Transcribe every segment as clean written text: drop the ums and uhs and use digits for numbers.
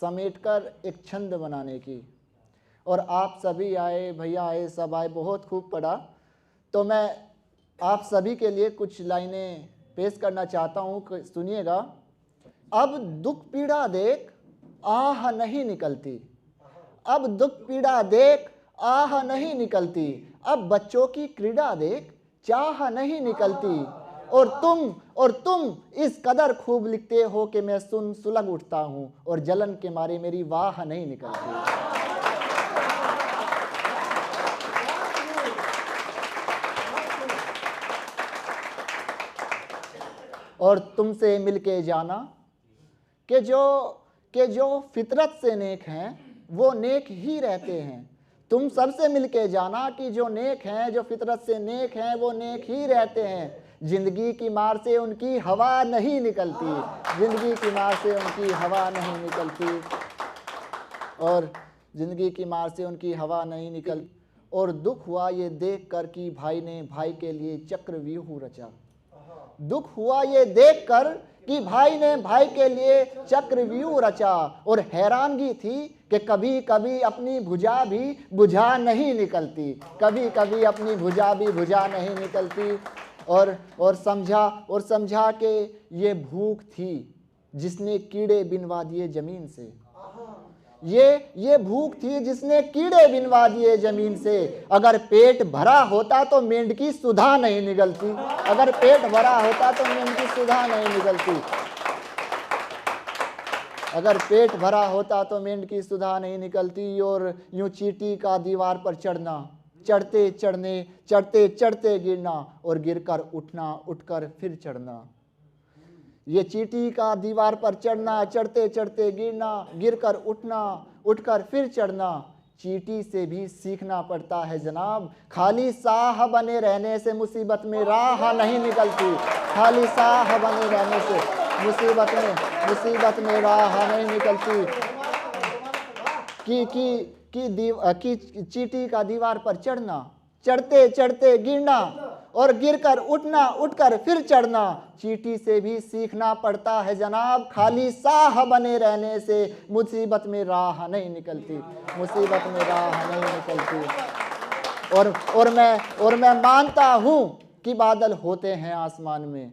समेटकर एक छंद बनाने की। और आप सभी आए, भैया आए, सब आए, बहुत खूब पढ़ा। तो मैं आप सभी के लिए कुछ लाइनें पेश करना चाहता हूँ, सुनिएगा। अब दुख पीड़ा देख आह नहीं निकलती, अब दुख पीड़ा देख आह नहीं निकलती, अब बच्चों की क्रीड़ा देख चाह नहीं निकलती, और तुम इस कदर खूब लिखते हो कि मैं सुलग उठता हूँ और जलन के मारे मेरी वाह नहीं निकलती। और तुमसे मिलके जाना कि जो फितरत से नेक हैं वो नेक ही रहते हैं। तुम सबसे मिलके जाना कि जो नेक हैं, जो फितरत से नेक हैं, वो नेक ही रहते हैं। जिंदगी की मार से उनकी हवा नहीं निकलती, जिंदगी की मार से उनकी हवा नहीं निकलती, और जिंदगी की मार से उनकी हवा नहीं निकलती। और दुख हुआ ये देख कर कि भाई ने भाई के लिए चक्रव्यूह रचा, दुख हुआ ये देखकर कि भाई ने भाई के लिए चक्रव्यूह रचा। और हैरानगी थी कि कभी कभी अपनी भुजा भी बुझा नहीं निकलती, कभी कभी अपनी भुजा भी बुझा नहीं निकलती। और समझा कि ये भूख थी जिसने कीड़े बिनवा दिए जमीन से, ये भूख थी जिसने कीड़े बिनवा दिए जमीन से। अगर पेट भरा होता तो मेंढकी सुधा नहीं निकलती, अगर पेट भरा होता तो मेंढकी सुधा नहीं निकलती, अगर पेट भरा होता तो मेंढकी सुधा नहीं निकलती। और यूं चींटी का दीवार पर चढ़ना, चढ़ते चढ़ते गिरना, और गिरकर उठना, उठकर फिर चढ़ना। ये चींटी का दीवार पर चढ़ना, चढ़ते चढ़ते गिरना, गिरकर उठना, उठकर फिर चढ़ना। चींटी से भी सीखना पड़ता है जनाब, खाली साह बने रहने से मुसीबत में राह नहीं निकलती, खाली साह बने रहने से मुसीबत में राह नहीं निकलती। कि चींटी का दीवार पर चढ़ना, चढ़ते चढ़ते गिरना, और गिरकर उठना, उठकर फिर चढ़ना। चींटी से भी सीखना पड़ता है जनाब, खाली साह बने रहने से मुसीबत में राह नहीं निकलती, मुसीबत में राह नहीं निकलती। और मैं मानता हूँ कि बादल होते हैं आसमान में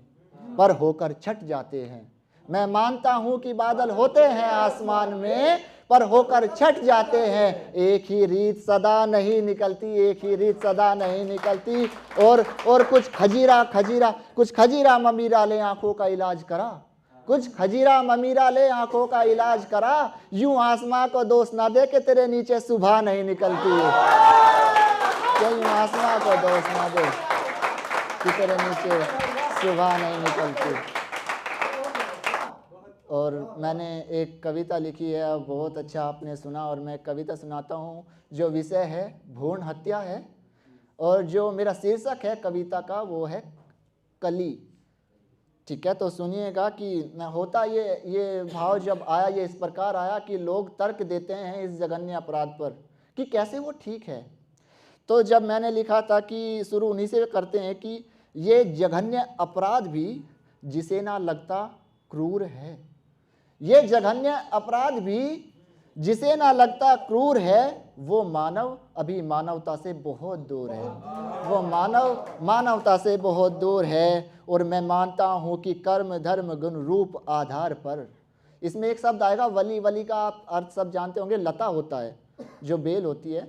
पर होकर छट जाते हैं। मैं मानता हूँ कि बादल होते हैं आसमान में पर होकर छट जाते हैं। एक ही रीत सदा नहीं निकलती, एक ही रीत सदा नहीं निकलती। और कुछ खजीरा ममीरा ले आंखों का इलाज करा, कुछ खजीरा ममीरा ले आंखों का इलाज करा। यूं आसमां को दोष ना दे कि तेरे नीचे सुबह नहीं निकलती है, यूं आसमां को दोष ना दे कि तेरे नीचे सुबह नहीं निकलती। और मैंने एक कविता लिखी है, बहुत अच्छा आपने सुना, और मैं कविता सुनाता हूँ जो विषय है भ्रूण हत्या है, और जो मेरा शीर्षक है कविता का वो है कली। ठीक है, तो सुनिएगा कि होता ये भाव जब आया, ये इस प्रकार आया कि लोग तर्क देते हैं इस जघन्य अपराध पर कि कैसे वो ठीक है। तो जब मैंने लिखा था कि शुरू उन्हीं से करते हैं कि ये जघन्य अपराध भी जिसे ना लगता क्रूर है, ये जघन्य अपराध भी जिसे ना लगता क्रूर है, वो मानव अभी मानवता से बहुत दूर है, वो मानवता से बहुत दूर है। और मैं मानता हूँ कि कर्म धर्म गुण रूप आधार पर, इसमें एक शब्द आएगा वली, वली का आप अर्थ सब जानते होंगे, लता होता है जो बेल होती है,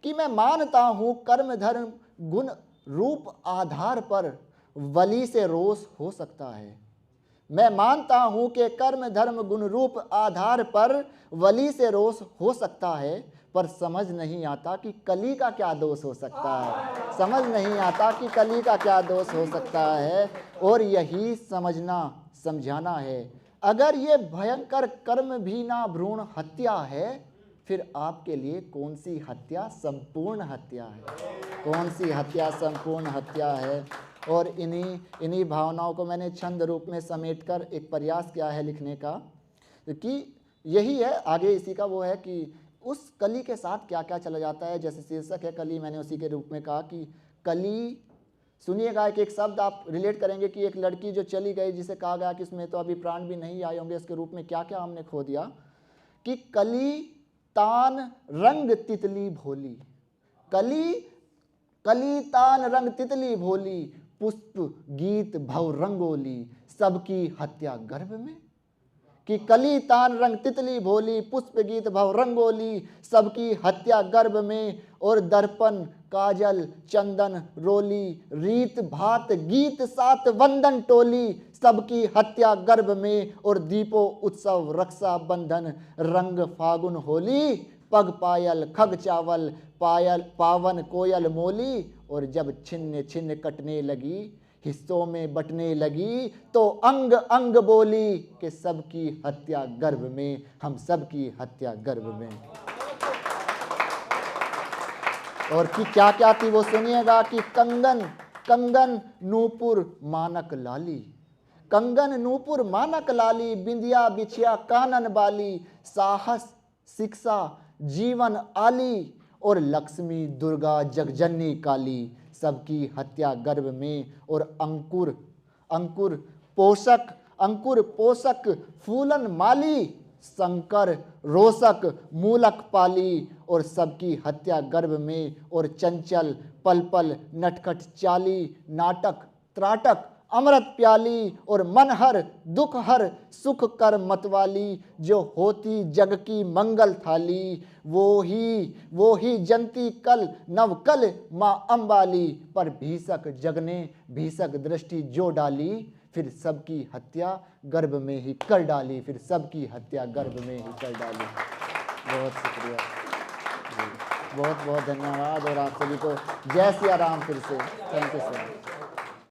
कि मैं मानता हूँ कर्म धर्म गुण रूप आधार पर वली से रोष हो सकता है। मैं मानता हूं कि कर्म धर्म गुण रूप आधार पर वली से रोष हो सकता है, पर समझ नहीं आता कि कली का क्या दोष हो सकता है, समझ नहीं आता कि कली का क्या दोष हो सकता है। और यही समझना समझाना है, अगर ये भयंकर कर्म भी ना भ्रूण हत्या है, फिर आपके लिए कौन सी हत्या संपूर्ण हत्या है, कौन सी हत्या संपूर्ण हत्या है। और इन्हीं भावनाओं को मैंने छंद रूप में समेटकर एक प्रयास किया है लिखने का, कि यही है आगे इसी का वो है कि उस कली के साथ क्या क्या चला जाता है। जैसे शीर्षक है कली, मैंने उसी के रूप में कहा कि कली, सुनिएगा एक शब्द आप रिलेट करेंगे कि एक लड़की जो चली गई, जिसे कहा गया कि उसमें तो अभी प्राण भी नहीं आए होंगे, इसके रूप में क्या क्या हमने खो दिया, कि कली तान रंग तितली भोली, कली तान रंग तितली भोली, पुष्प गीत भव रंगोली, सबकी हत्या गर्भ में। कि कली तान रंग तितली भोली, पुष्प गीत भव रंगोली, सबकी हत्या गर्भ में। और दर्पण काजल चंदन रोली, रीत भात गीत सात वंदन टोली, सबकी हत्या गर्भ में। और दीपो उत्सव रक्षा बंधन, रंग फागुन होली, पग पायल खग चावल, पायल पावन कोयल मोली। और जब छिन्न छिन्न कटने लगी, हिस्सों में बटने लगी, तो अंग अंग बोली कि सबकी हत्या गर्भ में, हम सबकी हत्या गर्भ में। और कि क्या क्या थी वो सुनिएगा कि कंगन नूपुर मानक लाली, कंगन नूपुर मानक लाली, बिंदिया बिछिया कानन बाली, साहस शिक्षा जीवन आली, और लक्ष्मी दुर्गा जगजननी काली, सबकी हत्या गर्भ में। और अंकुर पोषक फूलन माली, शंकर रोषक मूलक पाली, और सबकी हत्या गर्भ में। और चंचल पल पल नटखट चाली, नाटक त्राटक अमृत प्याली, और मनहर दुख हर सुख कर मतवाली, जो होती जग की मंगल थाली, वो ही जनती कल नवकल माँ अम्बाली। पर भीषक जग ने भीषक दृष्टि जो डाली, फिर सबकी हत्या गर्भ में ही कर डाली, फिर सबकी हत्या गर्भ में ही कर डाली। बहुत शुक्रिया, बहुत बहुत धन्यवाद। और आप सभी को जय सिया राम फिर से। Thank you sir.